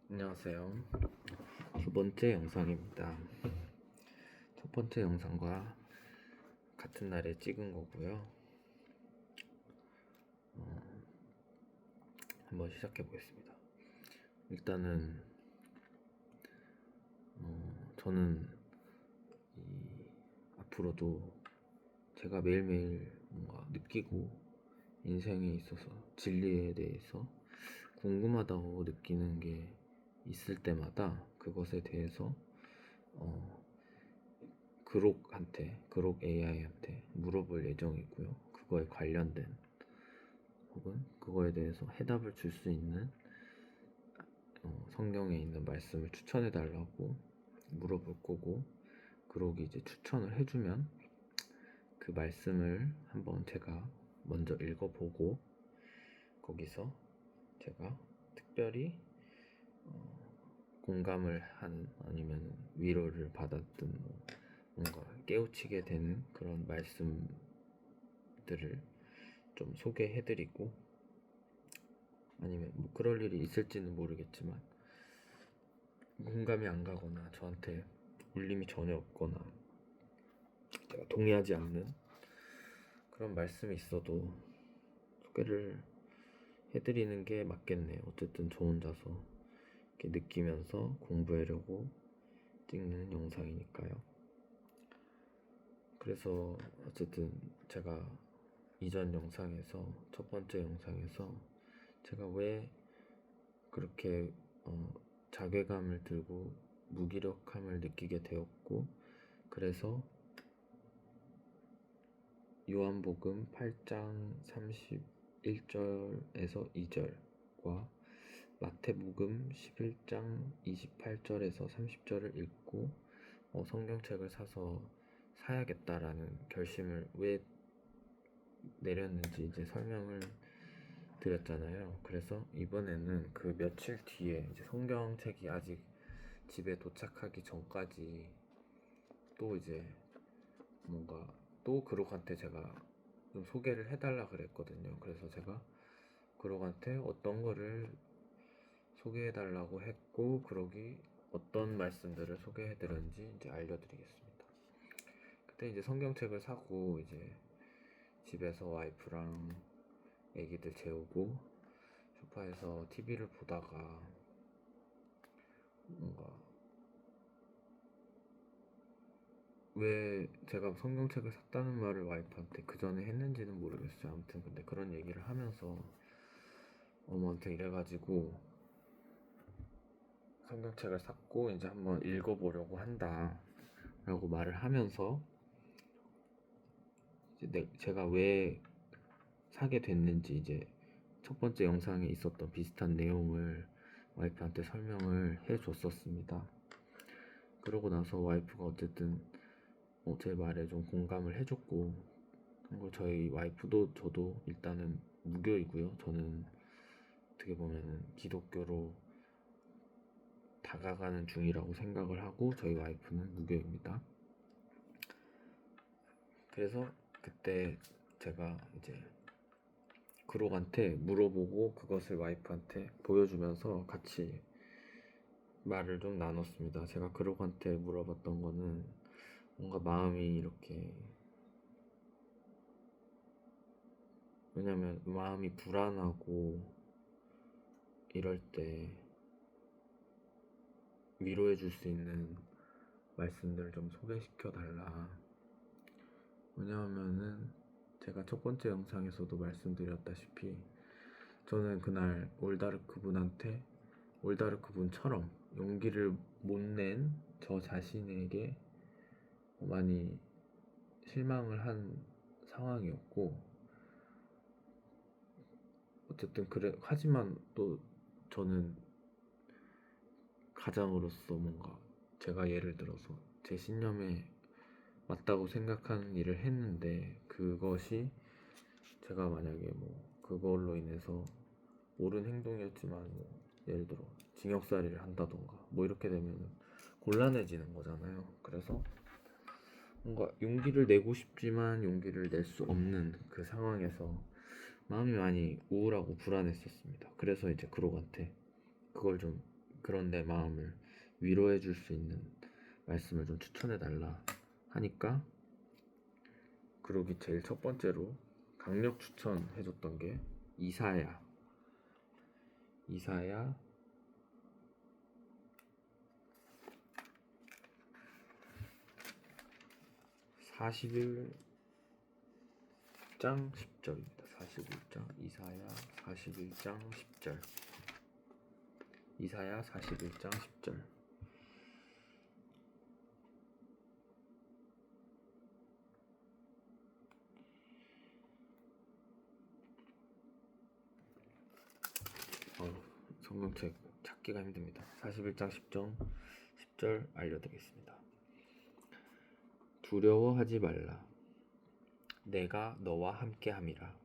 안녕하세요. 두 번째 영상입니다. 첫 번째 영상과 같은 날에 찍은 거고요. 한번 시작해 보겠습니다. 일단은 저는 앞으로도 제가 매일매일 뭔가 느끼고 인생에 있어서 진리에 대해서 궁금하다고 느끼는 게 있을 때마다 그것에 대해서 그록 AI한테 물어볼 예정이고요. 그거에 관련된 혹은 그거에 대해서 해답을 줄 수 있는 성경에 있는 말씀을 추천해 달라고 물어볼 거고, 그러기 이제 추천을 해주면 그 말씀을 한번 제가 먼저 읽어보고 거기서 제가 특별히 공감을 한 아니면 위로를 받았든 뭔가 깨우치게 되는 그런 말씀들을 좀 소개해드리고, 아니면 뭐 그럴 일이 있을지는 모르겠지만 공감이 안 가거나 저한테 울림이 전혀 없거나 제가 동의하지 않는 그런 말씀이 있어도 소개를 해드리는 게 맞겠네요. 어쨌든 저 혼자서 이렇게 느끼면서 공부하려고 찍는 영상이니까요. 그래서 어쨌든 제가 이전 영상에서, 첫 번째 영상에서 제가 왜 그렇게 자괴감을 들고 무기력함을 느끼게 되었고, 그래서 요한복음 8장 31절에서 2절과 마태복음 11장 28절에서 30절을 읽고 성경책을 사서 사야겠다라는 결심을 왜 내렸는지 이제 설명을 드렸잖아요. 그래서 이번에는 그 며칠 뒤에 이제 성경책이 아직 집에 도착하기 전까지 또 이제 뭔가 또 그록한테 제가 좀 소개를 해달라 그랬거든요. 그래서 제가 그록한테 어떤 거를 소개해달라고 했고, 그러기 어떤 말씀들을 소개해드렸는지 이제 알려드리겠습니다. 그때 이제 성경책을 사고 이제 집에서 와이프랑 애기들 재우고 소파에서 TV를 보다가 뭔가 왜 제가 성경책을 샀다는 말을 와이프한테 그 전에 했는지는 모르겠어요. 아무튼 근데 그런 얘기를 하면서 어머한테 이래가지고 성경책을 샀고 이제 한번 읽어보려고 한다 라고 말을 하면서 이제 제가 왜 사게 됐는지 이제 첫 번째 영상에 있었던 비슷한 내용을 와이프한테 설명을 해줬었습니다. 그러고 나서 와이프가 어쨌든 제 말에 좀 공감을 해줬고, 그리고 저희 와이프도 저도 일단은 무교이고요. 저는 어떻게 보면 기독교로 다가가는 중이라고 생각을 하고, 저희 와이프는 무교입니다. 그래서 그때 제가 이제 그록한테 물어보고 그것을 와이프한테 보여주면서 같이 말을 좀 나눴습니다. 제가 그록한테 물어봤던 거는 뭔가 마음이 이렇게, 왜냐면 마음이 불안하고 이럴 때 위로해 줄 수 있는 말씀들을 좀 소개시켜 달라. 왜냐하면은 제가 첫 번째 영상에서도 말씀드렸다시피 저는 그날 올다르크 분처럼 용기를 못 낸 저 자신에게 많이 실망을 한 상황이었고, 어쨌든 그래, 하지만 또 저는 가장으로서 뭔가 제가 예를 들어서 제 신념에 맞다고 생각하는 일을 했는데, 그것이 제가 만약에 뭐 그걸로 인해서 옳은 행동이었지만 뭐 예를 들어 징역살이를 한다던가 뭐 이렇게 되면 곤란해지는 거잖아요. 그래서 뭔가 용기를 내고 싶지만 용기를 낼 수 없는 그 상황에서 마음이 많이 우울하고 불안했었습니다. 그래서 이제 그록한테 그걸 좀 그런 내 마음을 위로해 줄 수 있는 말씀을 좀 추천해 달라 하니까, 그러기 제일 첫 번째로 강력 추천해 줬던 게 이사야 41장 10절입니다. 41장 이사야 41장 10절. 이사야 41장 10절. 성경책 찾기가 힘듭니다. 41장 10절 알려드리겠습니다. 두려워하지 말라. 내가 너와 함께함이라.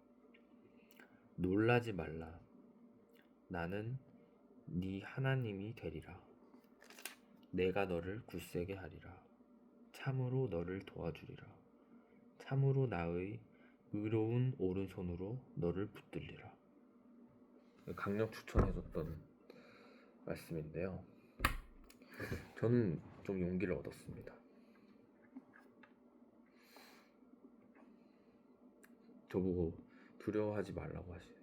놀라지 말라. 나는 네 하나님이 되리라. 내가 너를 굳세게 하리라. 참으로 너를 도와주리라. 참으로 나의 의로운 오른손으로 너를 붙들리라. 강력 추천해줬던 말씀인데요. 저는 좀 용기를 얻었습니다. 저보고 두려워하지 말라고 하시네요.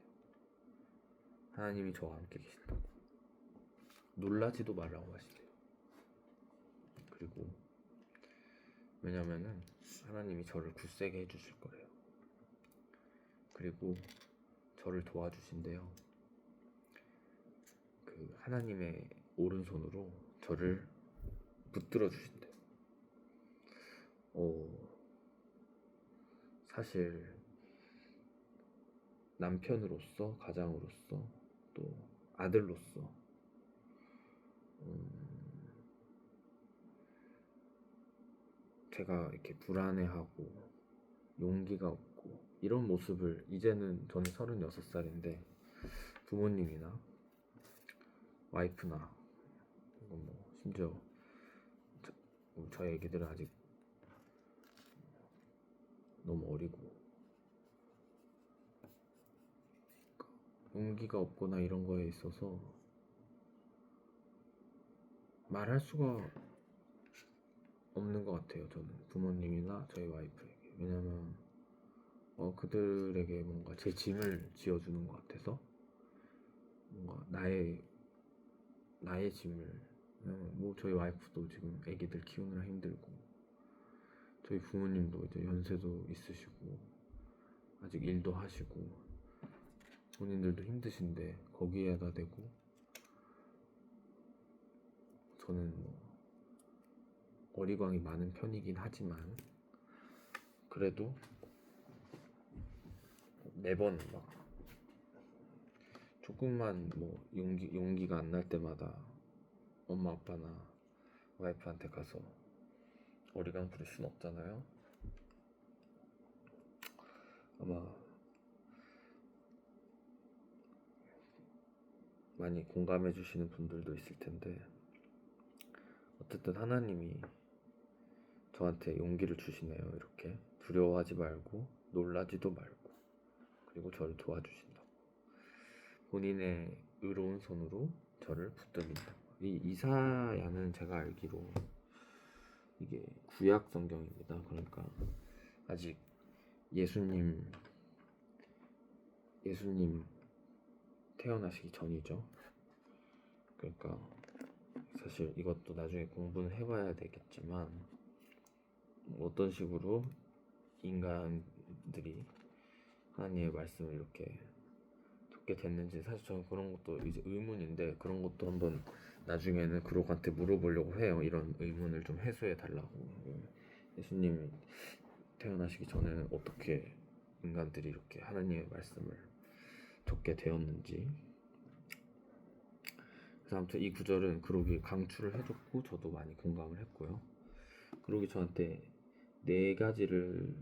하나님이 저와 함께 계신다고. 놀라지도 말라고 하시네요. 그리고 왜냐면은 하나님이 저를 굳세게 해주실 거래요. 그리고 저를 도와주신대요. 그 하나님의 오른손으로 저를 붙들어 주신대요. 사실 남편으로서, 가장으로서, 또 아들로서 제가 이렇게 불안해하고 용기가 없고 이런 모습을, 이제는 저는 36살인데 부모님이나 와이프나 뭐 심지어 저희 애기들은 아직 너무 어리고 용기가 없거나 이런 거에 있어서 말할 수가 없는 것 같아요. 저는 부모님이나 저희 와이프에게. 왜냐면 그들에게 뭔가 제 짐을 지어주는 것 같아서, 뭔가 나의 짐을, 뭐 저희 와이프도 지금 애기들 키우느라 힘들고, 저희 부모님도 이제 연세도 있으시고 아직 일도 하시고 본인들도 힘드신데 거기에다 대고 저는 뭐 어리광이 많은 편이긴 하지만 그래도 매번 막 조금만 뭐 용기가 안 날 때마다 엄마 아빠나 와이프한테 가서 어리광 부릴 순 없잖아요. 아마 많이 공감해 주시는 분들도 있을 텐데, 어쨌든 하나님이 저한테 용기를 주시네요. 이렇게 두려워하지 말고 놀라지도 말고, 그리고 저를 도와주신다고. 본인의 의로운 손으로 저를 붙들린다고. 이 이사야는 제가 알기로 이게 구약 성경입니다. 그러니까 아직 예수님 태어나시기 전이죠. 그러니까 사실 이것도 나중에 공부는 해봐야 되겠지만, 어떤 식으로 인간들이 하나님의 말씀을 이렇게 듣게 됐는지, 사실 저는 그런 것도 이제 의문인데, 그런 것도 한번 나중에는 그록한테 물어보려고 해요. 이런 의문을 좀 해소해 달라고. 예수님이 태어나시기 전에는 어떻게 인간들이 이렇게 하나님의 말씀을 듣게 되었는지. 그래서 아무튼 이 구절은 그록이 강추를 해줬고 저도 많이 공감을 했고요. 그록이 저한테 4가지를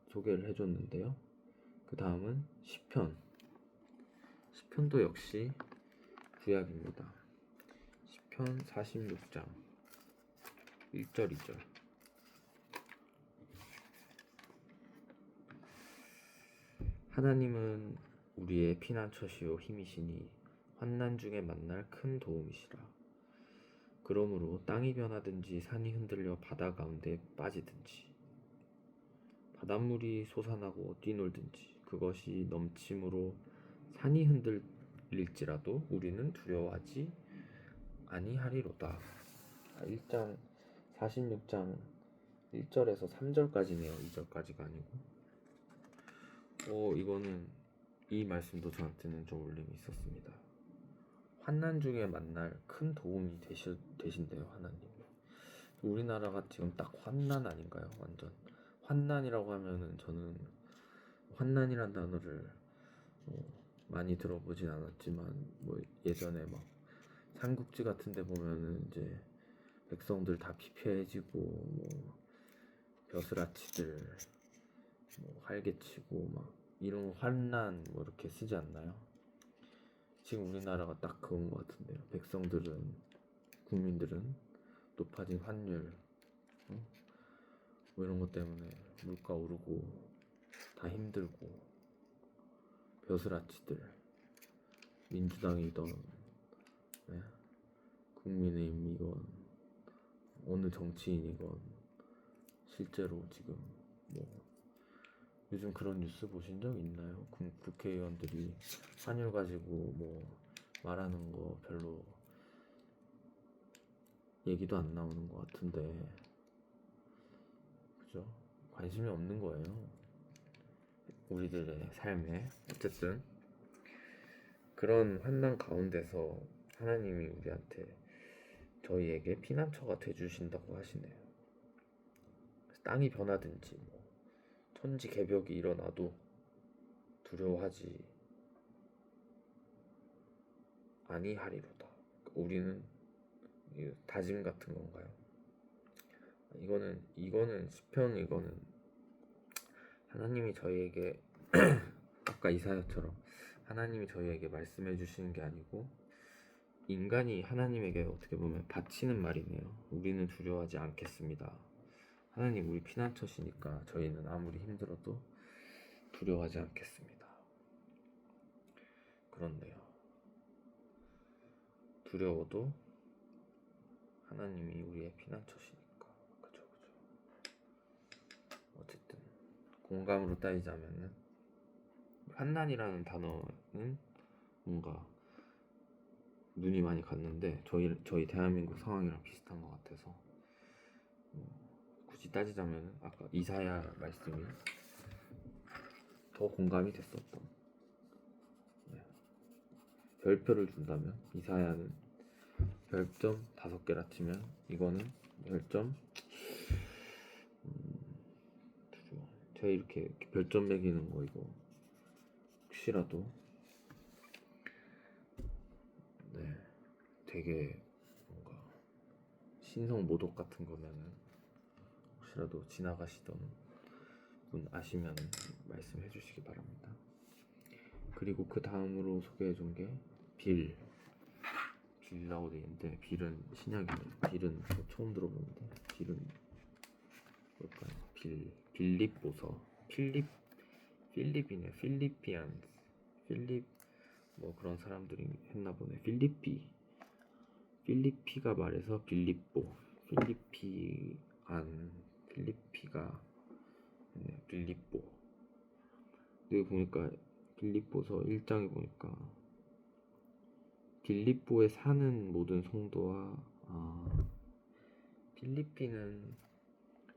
소개를 해줬는데요. 그 다음은 시편도 역시 구약입니다. 시편 46장 1절 2절. 하나님은 우리의 피난처시요 힘이시니 환난 중에 만날 큰 도움이시라. 그러므로 땅이 변하든지 산이 흔들려 바다 가운데 빠지든지 바닷물이 솟아나고 뛰놀든지 그것이 넘침으로 산이 흔들릴지라도 우리는 두려워하지 아니하리로다. 1장 46장 1절에서 3절까지네요. 2절까지가 아니고. 이거는 이 말씀도 저한테는 좀 울림이 있었습니다. 환난 중에 만날 큰 도움이 되신대요, 하나님. 우리나라가 지금 딱 환난 아닌가요? 완전 환난이라고 하면은 저는 환난이란 단어를 많이 들어보진 않았지만 뭐 예전에 막 삼국지 같은 데 보면은 이제 백성들 다 피폐해지고 뭐 벼슬아치들 뭐 활개치고 막 이런 환난 뭐 이렇게 쓰지 않나요? 지금 우리나라가 딱 그런 것 같은데요. 백성들은 국민들은 높아진 환율 뭐 이런 것 때문에 물가 오르고 다 힘들고 벼슬아치들 민주당이던 국민의힘이건 어느 정치인이건 실제로 지금 뭐 요즘 그런 뉴스 보신 적 있나요? 국회의원들이 환율 가지고 뭐 말하는 거 별로 얘기도 안 나오는 것 같은데 그죠? 관심이 없는 거예요. 우리들의 삶에. 어쨌든 그런 환난 가운데서 하나님이 우리한테 저희에게 피난처가 돼주신다고 하시네요. 땅이 변하든지 뭐 천지개벽이 일어나도 두려워하지 아니하리로다. 우리는 다짐 같은 건가요? 이거는 시편 이거는 하나님이 저희에게 아까 이사야처럼 하나님이 저희에게 말씀해 주시는 게 아니고 인간이 하나님에게 어떻게 보면 바치는 말이네요. 우리는 두려워하지 않겠습니다. 하나님 우리 피난처시니까 저희는 아무리 힘들어도 두려워하지 않겠습니다. 그런데요. 두려워도 하나님이 우리의 피난처시니까. 그죠. 어쨌든 공감으로 따지자면은 환난이라는 단어는 뭔가 눈이 많이 갔는데 저희 대한민국 상황이랑 비슷한 것 같아서 굳이 따지자면 아까 이사야 말씀이 더 공감이 됐었던 별표를 준다면 이사야는 별점 5개라 치면 이거는 별점 제가 이렇게 별점 매기는 거 이거 혹시라도 되게 뭔가 신성 모독 같은 거면은 혹시라도 지나가시던 분 아시면 말씀해 주시기 바랍니다. 그리고 그 다음으로 소개해 준 게 빌라고 되어 있는데 빌은 신약이네요. 빌은 처음 들어보는데 빌은 뭘까요? 빌립보서 필립이네. 필립 뭐 그런 사람들이 했나 보네. 필리피가 말해서 빌립보 필리피가 빌립보. 여기 보니까 빌립보서 1장에 보니까 빌립보에 사는 모든 성도와 필리피는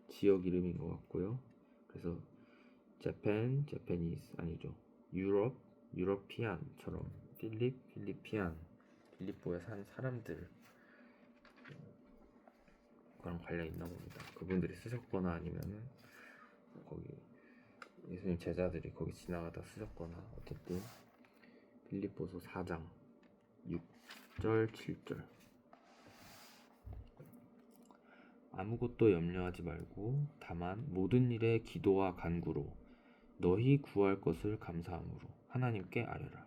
지역 이름인 것 같고요. 그래서 제페니스 아니죠. 유러피안처럼 필리피안 빌립보에 사는 사람들 그랑 관련 있나 봅니다. 그분들이 쓰셨거나 아니면은 거기 예수님 제자들이 거기 지나가다 쓰셨거나 어쨌든 빌립보서 4장 6절 7절 아무것도 염려하지 말고 다만 모든 일에 기도와 간구로 너희 구할 것을 감사함으로 하나님께 아뢰라.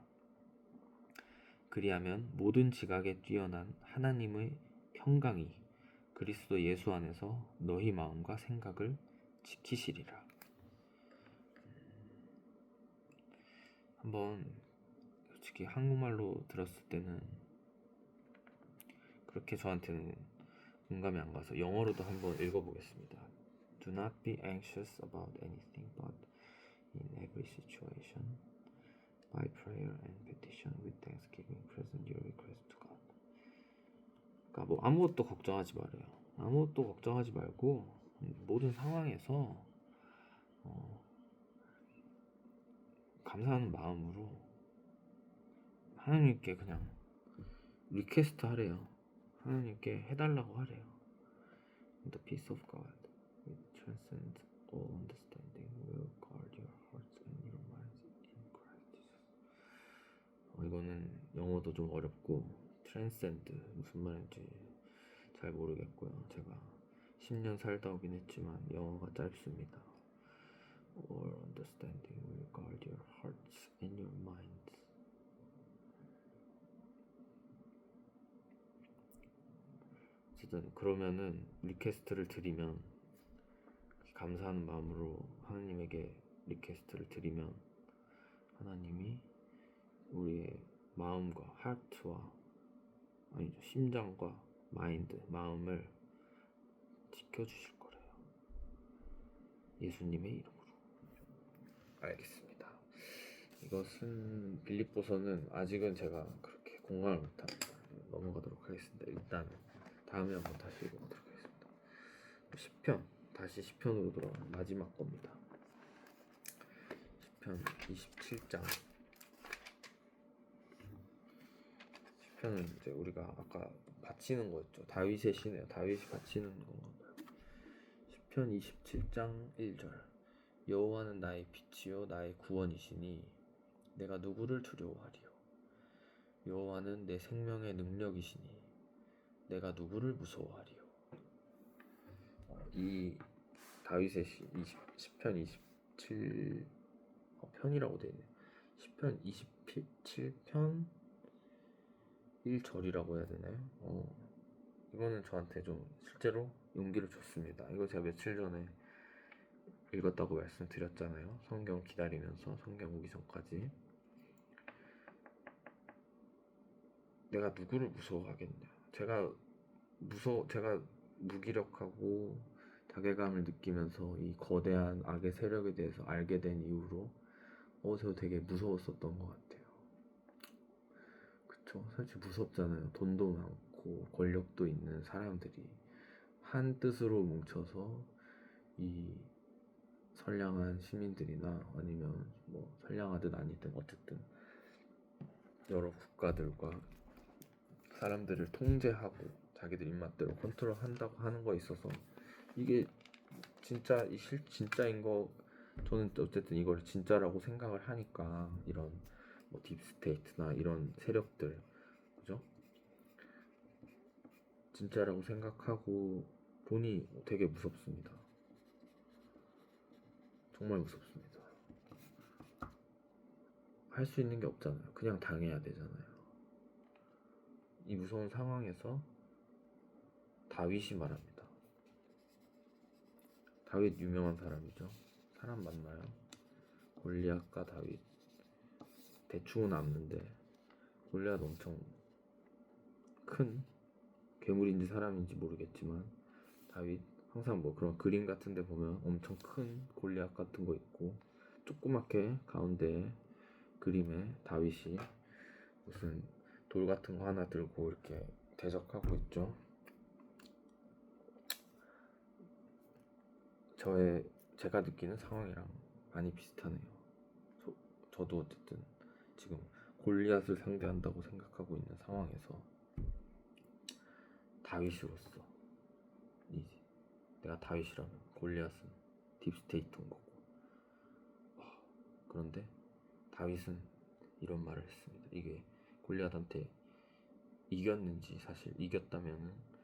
그리하면 모든 지각에 뛰어난 하나님의 평강이 그리스도 예수 안에서 너희 마음과 생각을 지키시리라. 한번 솔직히 한국말로 들었을 때는 그렇게 저한테는 공감이 안 가서 영어로도 한번 읽어보겠습니다. Do not be anxious about anything, but in every situation, by prayer and petition with thanksgiving, present your request to God. 그러니까 뭐 아무것도 걱정하지 말아요. 아무것도 걱정하지 말고 모든 상황에서 감사하는 마음으로 하나님께 그냥 리퀘스트 하래요. 하나님께 해달라고 하래요. The peace of God, which transcends all understanding, will guard your hearts and your minds in Christ Jesus. 이거는 영어도 좀 어렵고 transcend 무슨 말인지 잘 모르겠고요. 제가 10년 살다 오긴 했지만 영어가 짧습니다. All understanding will guard your hearts and your minds. 어쨌든 그러면은 리퀘스트를 드리면 감사하는 마음으로 하나님에게 리퀘스트를 드리면 하나님이 우리의 마음과 하트와 아니죠 심장과 마인드 마음을 지켜주실 거래요. 예수님의 이름으로. 알겠습니다. 이것은 빌립보서는 아직은 제가 그렇게 공감을 못합니다. 넘어가도록 하겠습니다. 일단 다음에 한번 다시 읽어보도록 하겠습니다. 10편 다시 10편으로 돌아가는 마지막 겁니다. 10편 27장. 10편은 이제 우리가 아까 바치는 거였죠. 다윗의 시네요. 다윗이 바치는 건가요? 10편 27장 1절. 여호와는 나의 빛이요 나의 구원이시니 내가 누구를 두려워하리요. 여호와는 내 생명의 능력이시니 내가 누구를 무서워하리요. 이 다윗의 시 10편 27 편이라고 되어 있네. 10편 27편 1절이라고 해야 되나요? 이거는 저한테 좀 실제로 용기를 줬습니다. 이거 제가 며칠 전에 읽었다고 말씀드렸잖아요. 성경 기다리면서 성경 오기 전까지. 내가 누구를 무서워하겠냐. 제가 무기력하고 자괴감을 느끼면서 이 거대한 악의 세력에 대해서 알게 된 이후로 저 되게 무서웠었던 것 같아요. 그쵸? 사실 무섭잖아요. 돈도 많고 권력도 있는 사람들이 한 뜻으로 뭉쳐서 이 선량한 시민들이나 아니면 뭐 선량하든 아니든 어쨌든 여러 국가들과 사람들을 통제하고 자기들 입맛대로 컨트롤한다고 하는 거에 있어서 이게 진짜 진짜인 거 저는 어쨌든 이걸 진짜라고 생각을 하니까 이런 뭐 딥스테이트나 이런 세력들 그죠? 진짜라고 생각하고 보니 되게 무섭습니다. 정말 무섭습니다. 할 수 있는 게 없잖아요. 그냥 당해야 되잖아요. 이 무서운 상황에서 다윗이 말합니다. 다윗 유명한 사람이죠. 사람 맞나요? 골리앗과 다윗 대충은 아는데 골리앗 엄청 큰 괴물인지 사람인지 모르겠지만 다윗 항상 뭐 그런 그림 같은 데 보면 엄청 큰 골리앗 같은 거 있고 조그맣게 가운데 그림에 다윗이 무슨 돌 같은 거 하나 들고 이렇게 대적하고 있죠. 제가 느끼는 상황이랑 많이 비슷하네요. 저도 어쨌든 지금 골리앗을 상대한다고 생각하고 있는 상황에서 다윗으로서 내가 다윗이라면 골리앗은 딥스테이트인 거고 그런데 다윗은 이런 말을 했습니다. 이게 골리앗한테 이겼는지 사실 이겼다면은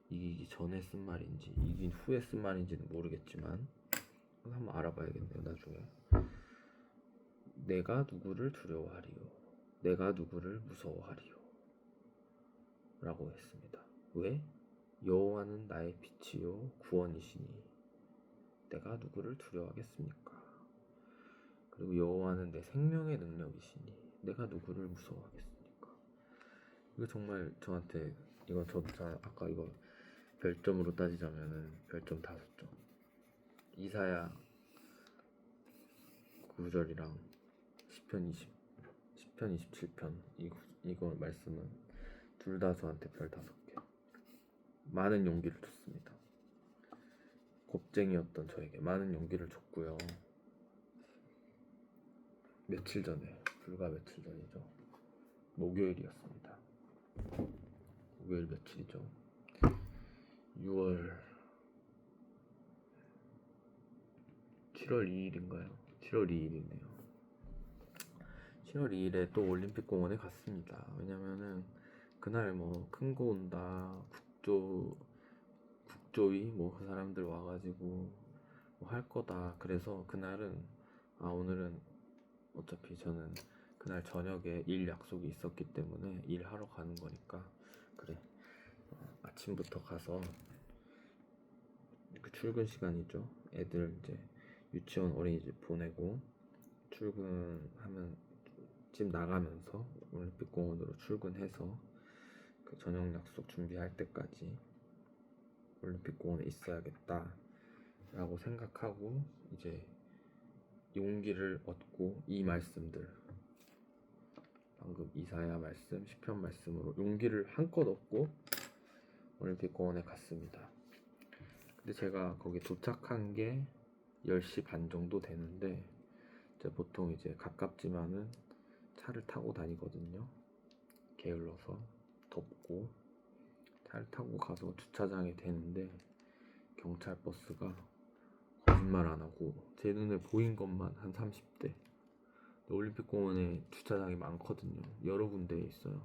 이기기 전에 쓴 말인지 이긴 후에 쓴 말인지는 모르겠지만 한번 알아봐야겠네요. 나중에 내가 누구를 두려워하리요 내가 누구를 무서워하리요 라고 했습니다. 왜? 여호와는 나의 빛이요 구원이시니 내가 누구를 두려워하겠습니까? 그리고 여호와는 내 생명의 능력이시니 내가 누구를 무서워하겠습니까? 이거 정말 저한테 이건 저자 아까 이거 별점으로 따지자면은 별점 5점. 이사야 9절이랑 시편 27편 이거 말씀은 둘 다 저한테 별 5개. 많은 용기를 줬습니다. 곱쟁이였던 저에게 많은 용기를 줬고요. 며칠 전에, 불과 며칠 전이죠. 목요일이었습니다. 목요일 며칠이죠? 6월 7월 2일인가요? 7월 2일이네요. 7월 2일에 또 올림픽 공원에 갔습니다. 왜냐면은 그날 뭐 큰 거 온다, 국조위 뭐 그 사람들 와가지고 뭐 할 거다. 그래서 그날은 오늘은 어차피 저는 그날 저녁에 일 약속이 있었기 때문에 일하러 가는 거니까 그래 아침부터 가서 그 출근 시간이죠. 애들 이제 유치원 어린이집 보내고 출근하면 집 나가면서 올림픽 공원으로 출근해서 그 저녁 약속 준비할 때까지 올림픽 공원에 있어야겠다 라고 생각하고 이제 용기를 얻고 이 말씀들 방금 이사야 말씀, 시편 말씀으로 용기를 한껏 얻고 올림픽 공원에 갔습니다. 근데 제가 거기 도착한 게 10시 반 정도 되는데 제가 보통 이제 가깝지만은 차를 타고 다니거든요. 게을러서 덥고 차를 타고 가서 주차장에 대는데 경찰 버스가 거짓말 안 하고 제 눈에 보인 것만 한 30대. 올림픽 공원에 주차장이 많거든요. 여러 군데에 있어요.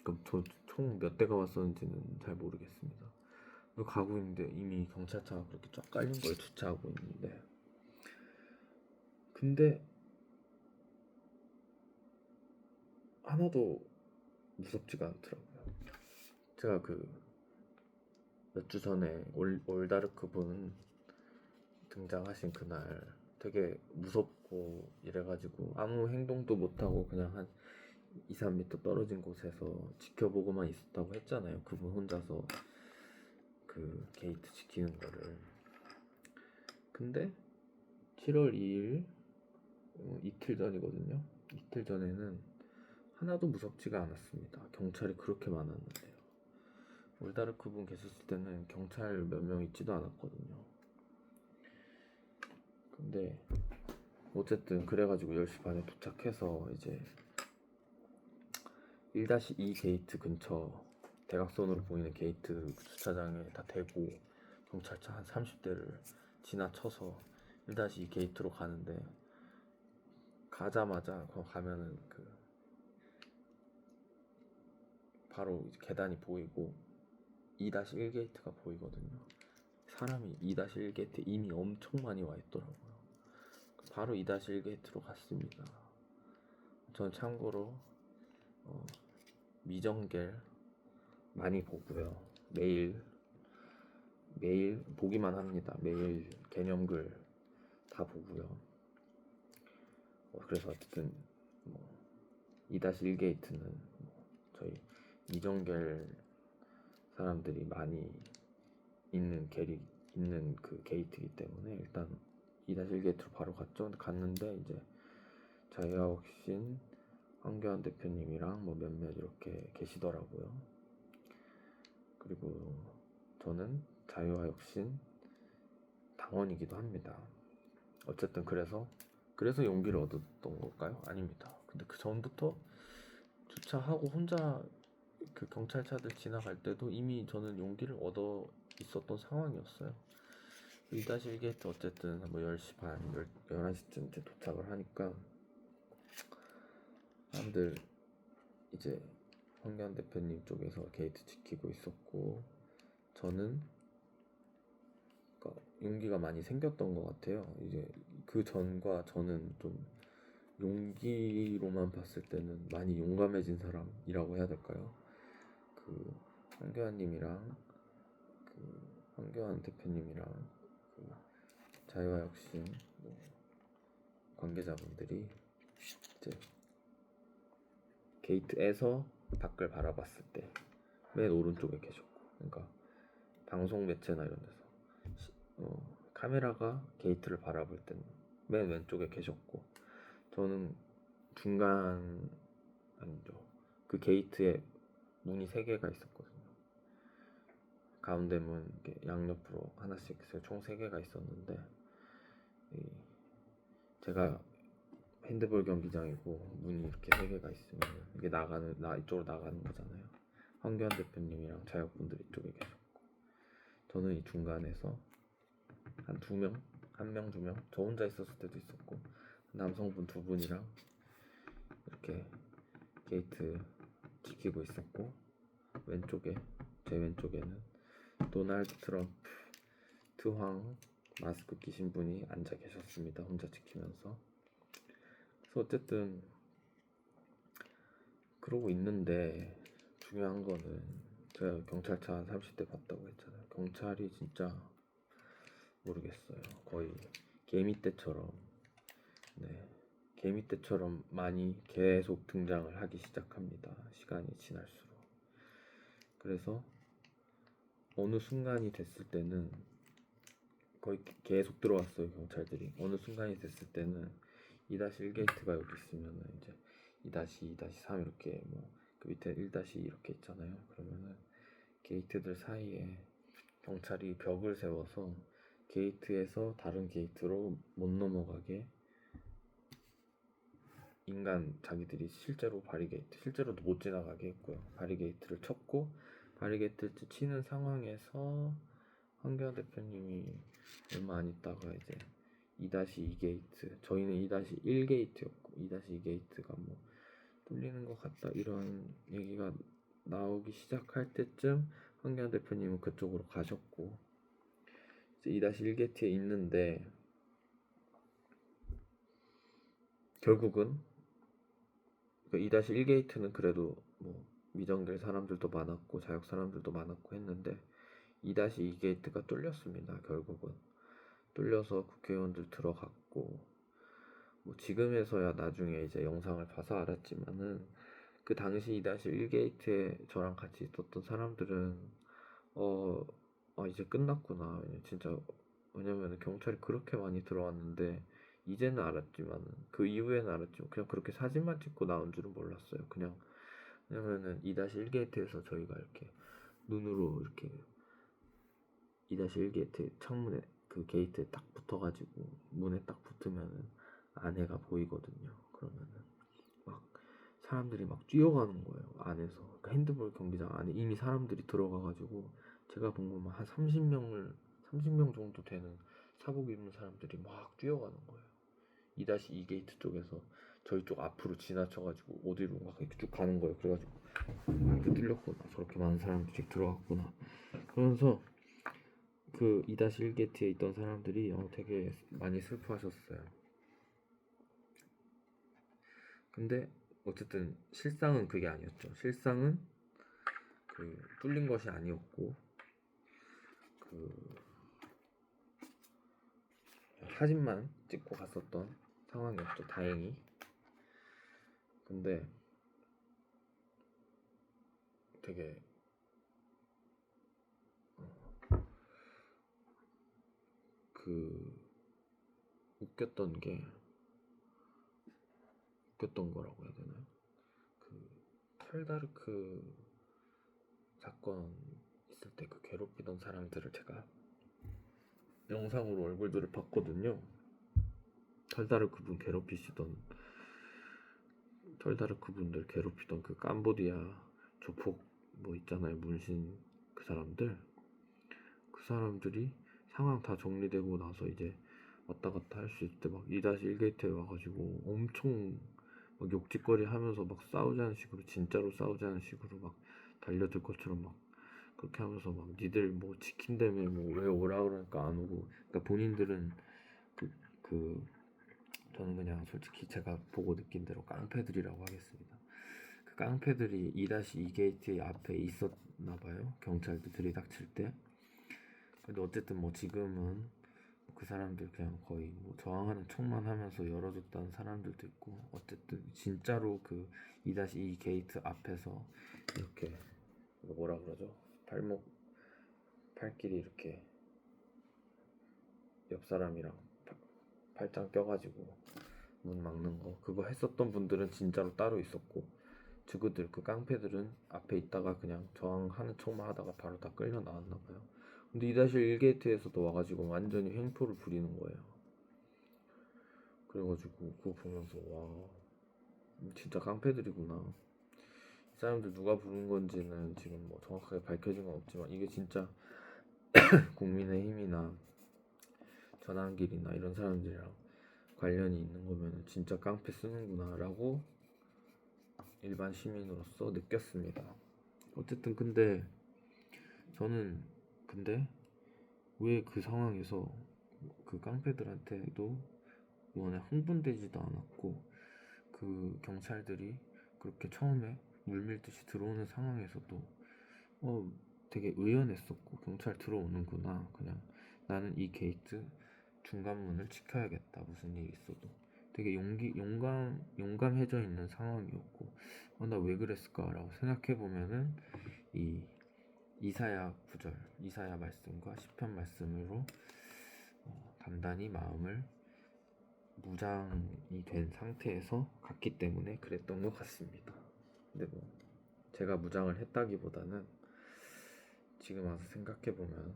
그럼 저 총 몇 대가 왔었는지는 잘 모르겠습니다. 가고 있는데 이미 경찰차가 그렇게 쫙 깔린 거예요. 주차하고 있는데. 근데 하나도 무섭지가 않더라고요. 제가 그 몇 주 전에 올다르크 분 등장하신 그날 되게 무섭고 이래가지고 아무 행동도 못하고 그냥 한 2, 3m 떨어진 곳에서 지켜보고만 있었다고 했잖아요. 그분 혼자서 그 게이트 지키는 거를. 근데 7월 2일 이틀 전이거든요. 이틀 전에는 하나도 무섭지가 않았습니다. 경찰이 그렇게 많았는데요. 올다르크 분 계셨을 때는 경찰 몇 명 있지도 않았거든요. 근데 어쨌든 그래가지고 10시 반에 도착해서 이제 1-2 게이트 근처 대각선으로 보이는 게이트 주차장에 다 대고 경찰차 한 30대를 지나쳐서 1-2 게이트로 가는데 가자마자 거기 가면은 그 바로 이제 계단이 보이고 2-1 게이트가 보이거든요. 사람이 2-1 게이트에 이미 엄청 많이 와 있더라고요. 바로 2-1 게이트로 갔습니다. 전 참고로 미정겔 많이 보고요. 매일 보기만 합니다. 매일 개념글 다 보고요. 그래서 어쨌든 2-1 게이트는 저희 미정겔 사람들이 많이 있는 그 게이트이기 때문에 일단 2-1 게이트로 바로 갔는데 이제 자유화혁신 황교안 대표님이랑 뭐 몇몇 이렇게 계시더라고요. 그리고 저는 자유화혁신 당원이기도 합니다. 어쨌든 그래서 용기를 얻었던 걸까요? 아닙니다. 근데 그 전부터 주차하고 혼자 그 경찰차들 지나갈 때도 이미 저는 용기를 얻어 있었던 상황이었어요. 2-1 게이트 어쨌든 뭐 10시 반, 11시쯤 이제 도착을 하니까 사람들 이제 황교안 대표님 쪽에서 게이트 지키고 있었고 저는 그러니까 용기가 많이 생겼던 것 같아요. 이제 그 전과 저는 좀 용기로만 봤을 때는 많이 용감해진 사람이라고 해야 될까요? 그 황교안님이랑 그 황교안 대표님이랑 그 자유화혁신 관계자분들이 이제 게이트에서 밖을 바라봤을 때 맨 오른쪽에 계셨고, 그러니까 방송 매체나 이런 데서 카메라가 게이트를 바라볼 때는 맨 왼쪽에 계셨고, 저는 중간, 아니죠, 그 게이트에 문이 3개가 있었거든요. 가운데 문 이렇게 양옆으로 하나씩 있어요. 총 3개가 있었는데, 제가 핸드볼 경기장이고 문이 이렇게 3개가 있으면 이게 이쪽으로 나가는 거잖아요. 황교안 대표님이랑 자역분들 이쪽에 계셨고, 저는 이 중간에서 한 2명, 1명, 2명, 저 혼자 있었을 때도 있었고, 남성분 2분이랑 이렇게 게이트 지키고 있었고, 제 왼쪽에는 도널드 트럼프 트황 마스크 끼신 분이 앉아 계셨습니다. 혼자 지키면서. 그래서 어쨌든 그러고 있는데, 중요한 거는 제가 경찰차 한 30대 봤다고 했잖아요. 경찰이 진짜 모르겠어요. 거의 개미떼처럼, 네, 개미떼처럼 많이 계속 등장을 하기 시작합니다. 시간이 지날수록. 그래서 어느 순간이 됐을 때는 거의 계속 들어왔어요. 경찰들이. 어느 순간이 됐을 때는 2-1 게이트가 여기 있으면은 이제 2-2, 2-3 이렇게 그 밑에 1- 이렇게 있잖아요. 그러면은 게이트들 사이에 경찰이 벽을 세워서 게이트에서 다른 게이트로 못 넘어가게, 자기들이 실제로도 못 지나가게 했고요. 바리게이트를 쳤고, 바리게이트를 치는 상황에서 황교안 대표님이 얼마 안 있다가 이제 2-2 게이트, 저희는 2-1 게이트였고 2-2 게이트가 뚫리는 것 같다 이런 얘기가 나오기 시작할 때쯤 황교안 대표님은 그쪽으로 가셨고, 이제 2-1 게이트에 있는데, 결국은 그 2-1 게이트는 그래도 미정될 사람들도 많았고 자역 사람들도 많았고 했는데, 2-2 게이트가 뚫렸습니다. 결국은 뚫려서 국회의원들 들어갔고, 지금에서야 나중에 이제 영상을 봐서 알았지만은, 그 당시 2-1 게이트에 저랑 같이 있었던 사람들은 이제 끝났구나, 진짜. 왜냐면 경찰이 그렇게 많이 들어왔는데, 이제는 알았지만, 그 이후에는 알았지만 그냥 그렇게 사진만 찍고 나온 줄은 몰랐어요. 왜냐면은 2-1 게이트에서 저희가 이렇게 눈으로 이렇게 2-1 게이트 창문에, 그 게이트에 딱 붙어가지고 문에 딱 붙으면은 안에가 보이거든요. 그러면은 막 사람들이 막 뛰어가는 거예요. 안에서. 그러니까 핸드볼 경기장 안에 이미 사람들이 들어가가지고, 제가 본 것만 한 30명 정도 되는 사복 입은 사람들이 막 뛰어가는 거예요. 2-2 게이트 쪽에서 저희 쪽 앞으로 지나쳐가지고 어디로 막 이렇게 쭉 가는 거예요. 그래가지고 이렇게 뚫렸구나, 저렇게 많은 사람들이 들어갔구나. 그러면서 그 2-1 게이트에 있던 사람들이 되게 많이 슬퍼하셨어요. 근데 어쨌든 실상은 그게 아니었죠. 실상은 그 뚫린 것이 아니었고, 그 사진만 찍고 갔었던 상황이었죠, 다행히. 근데 되게 웃겼던 거라고 해야 되나요? 그 털다르크 사건 있을 때 그 괴롭히던 사람들을 제가 영상으로 얼굴들을 봤거든요. 털다르크 분들 괴롭히던 그 캄보디아 조폭 있잖아요, 문신. 그 사람들이 상황 다 정리되고 나서 이제 왔다 갔다 할 수 있을 때 막 2-1 게이트에 와가지고 엄청 막 욕짓거리 하면서 막 싸우자는 식으로, 진짜로 싸우자는 식으로 막 달려들 것처럼 막 그렇게 하면서 막 니들 지킨다며 왜 오라 그러니까 안 오고. 그러니까 본인들은 저는 그냥 솔직히 제가 보고 느낀 대로 깡패들이라고 하겠습니다. 그 깡패들이 2-2 게이트 앞에 있었나봐요, 경찰들 들이닥칠 때. 근데 어쨌든 지금은 그 사람들 그냥 거의 뭐 저항하는 척만 하면서 열어줬다는 사람들도 있고, 어쨌든 진짜로 그 2-2 게이트 앞에서 이렇게 이거 뭐라 그러죠? 팔끼리 이렇게 옆 사람이랑 팔짱 껴가지고 문 막는 거, 그거 했었던 분들은 진짜로 따로 있었고, 주구들 그 깡패들은 앞에 있다가 그냥 저항하는 척만 하다가 바로 다 끌려 나왔나 봐요. 근데 2-1 게이트에서도 와가지고 완전히 횡포를 부리는 거예요. 그래가지고 그거 보면서 와, 진짜 깡패들이구나. 이 사람들 누가 부른 건지는 지금 뭐 정확하게 밝혀진 건 없지만, 이게 진짜 국민의힘이나 전환길이나 이런 사람들이랑 관련이 있는 거면 진짜 깡패 쓰는구나 라고 일반 시민으로서 느꼈습니다. 어쨌든 근데 저는 왜 그 상황에서 그 깡패들한테도 이번에 흥분되지도 않았고, 그 경찰들이 그렇게 처음에 물밀듯이 들어오는 상황에서도 되게 의연했었고, 경찰 들어오는구나, 그냥 나는 이 게이트 중간문을 지켜야겠다, 무슨 일이 있어도 되게 용감해져 있는 상황이었고, 나 왜 그랬을까라고 생각해보면은 이 이사야 구절, 이사야 말씀과 시편 말씀으로 단단히 마음을 무장이 된 상태에서 갔기 때문에 그랬던 것 같습니다. 근데 뭐 제가 무장을 했다기보다는 지금 와서 생각해보면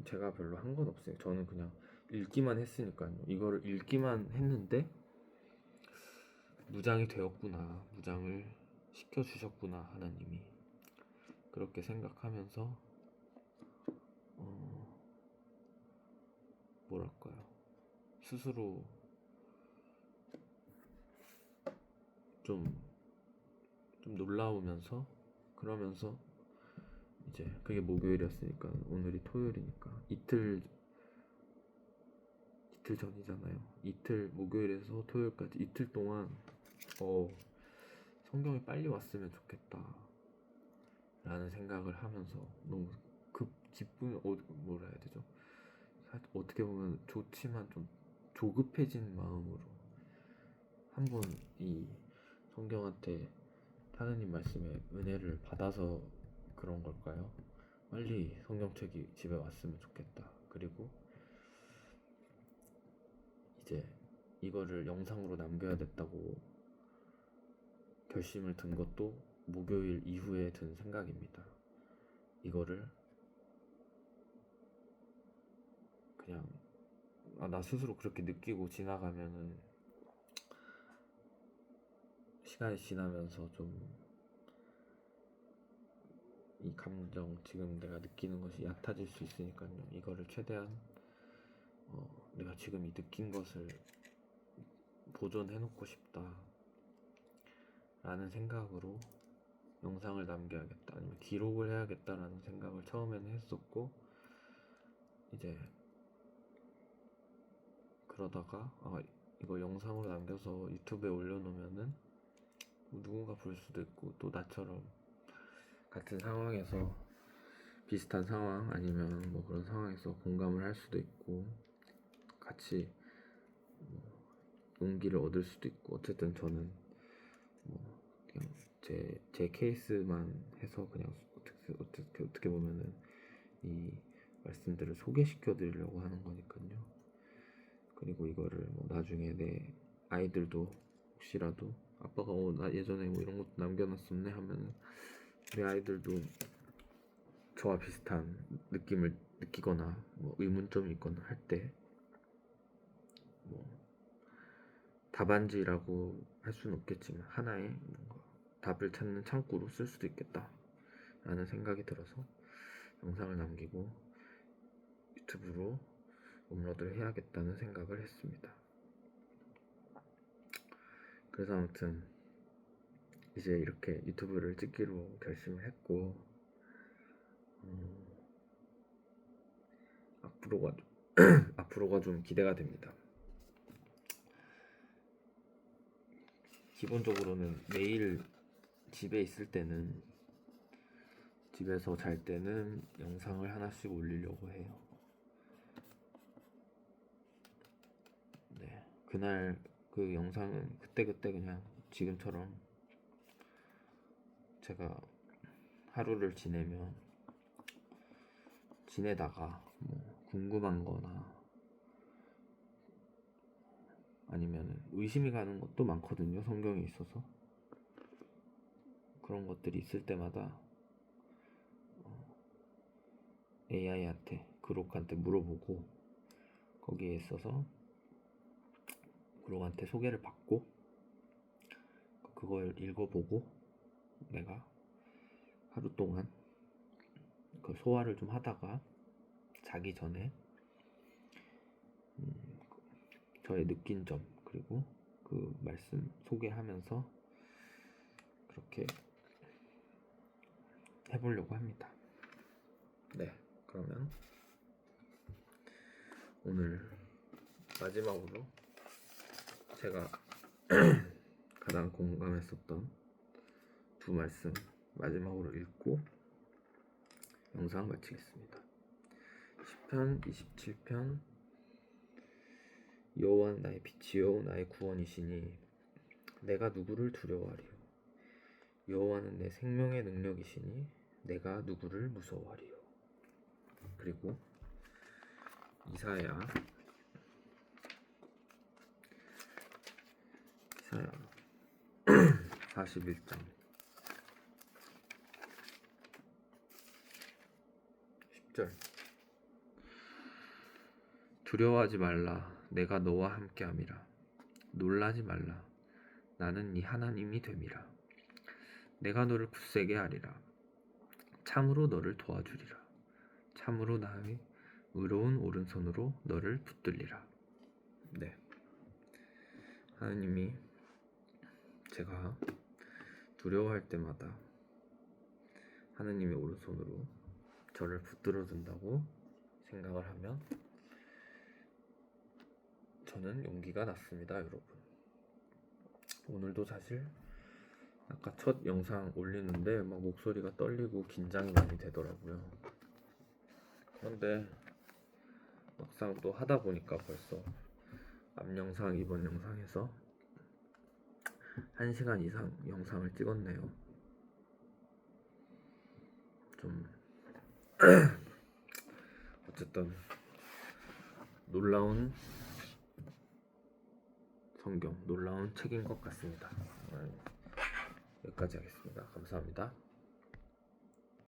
제가 별로 한 건 없어요. 저는 그냥 읽기만 했으니까요. 이거를 읽기만 했는데 무장이 되었구나, 무장을 시켜주셨구나, 하나님이. 그렇게 생각하면서 뭐랄까요, 스스로 좀 놀라우면서, 그러면서 이제 그게 목요일이었으니까 오늘이 토요일이니까 이틀 전이잖아요. 목요일에서 토요일까지 이틀 동안 성경이 빨리 왔으면 좋겠다 라는 생각을 하면서 너무 기쁨이 뭐라 해야 되죠? 어떻게 보면 좋지만 좀 조급해진 마음으로 한번 이 성경한테 하나님 말씀의 은혜를 받아서 그런 걸까요? 빨리 성경책이 집에 왔으면 좋겠다. 그리고 이제 이거를 영상으로 남겨야겠다고 결심을 든 것도 목요일 이후에 든 생각입니다. 이거를 그냥 나 스스로 그렇게 느끼고 지나가면은 시간이 지나면서 좀 이 감정, 지금 내가 느끼는 것이 얕아질 수 있으니까요. 이거를 최대한 내가 지금 이 느낀 것을 보존해놓고 싶다 라는 생각으로 영상을 남겨야겠다, 아니면 기록을 해야겠다라는 생각을 처음에는 했었고, 이제 그러다가 이거 영상으로 남겨서 유튜브에 올려놓으면은 누군가 볼 수도 있고, 또 나처럼 같은 상황에서 비슷한 상황 아니면 뭐 그런 상황에서 공감을 할 수도 있고, 같이 용기를 얻을 수도 있고, 어쨌든 저는 그냥 제 케이스만 해서 그냥 어떻게 보면은 이 말씀들을 소개시켜 드리려고 하는 거니까요. 그리고 이거를 뭐 나중에 내 아이들도 혹시라도 아빠가 나 예전에 뭐 이런 것도 남겨놨었네 하면 내 아이들도 저와 비슷한 느낌을 느끼거나 뭐 의문점이 있거나 할 때 뭐 답안지라고 할 수는 없겠지만 하나의 뭔가 답을 찾는 창구로 쓸 수도 있겠다 라는 생각이 들어서 영상을 남기고 유튜브로 업로드를 해야겠다는 생각을 했습니다. 그래서 아무튼 이제 이렇게 유튜브를 찍기로 결심을 했고, 앞으로가 좀 기대가 됩니다. 기본적으로는 매일 집에 있을 때는, 집에서 잘 때는 영상을 하나씩 올리려고 해요. 그날 그 영상은 그때그때 그냥 지금처럼 제가 하루를 지내다가 뭐 궁금한 거나 아니면 의심이 가는 것도 많거든요. 성경에 있어서 그런 것들이 있을 때마다 AI한테 그록한테 물어보고 거기에 있어서 그록한테 소개를 받고 그걸 읽어보고 내가 하루 동안 그 소화를 좀 하다가 자기 전에 저의 느낀 점 그리고 그 말씀 소개하면서 그렇게 해보려고 합니다. 네, 그러면 오늘 마지막으로 제가 가장 공감했었던 두 말씀 마지막으로 읽고 영상 마치겠습니다. 시편 27편 여호와는 나의 빛이요 나의 구원이시니 내가 누구를 두려워하리요. 여호와는 내 생명의 능력이시니 내가 누구를 무서워하리요. 그리고 이사야 41장 10절 두려워하지 말라 내가 너와 함께함이라. 놀라지 말라 나는 네 하나님이 됨이라. 내가 너를 굳세게 하리라. 참으로 너를 도와주리라. 참으로 나의 의로운 오른손으로 너를 붙들리라. 네, 하나님이 제가 두려워할 때마다 하나님의 오른손으로 저를 붙들어 준다고 생각을 하면 저는 용기가 났습니다, 여러분. 오늘도 사실 아까 첫 영상 올리는데 막 목소리가 떨리고 긴장이 많이 되더라고요. 그런데 막상 또 하다 보니까 벌써 앞 영상, 이번 영상에서 1시간 이상 영상을 찍었네요. 좀 어쨌든 놀라운 성경, 놀라운 책인 것 같습니다. 여기까지 하겠습니다. 감사합니다.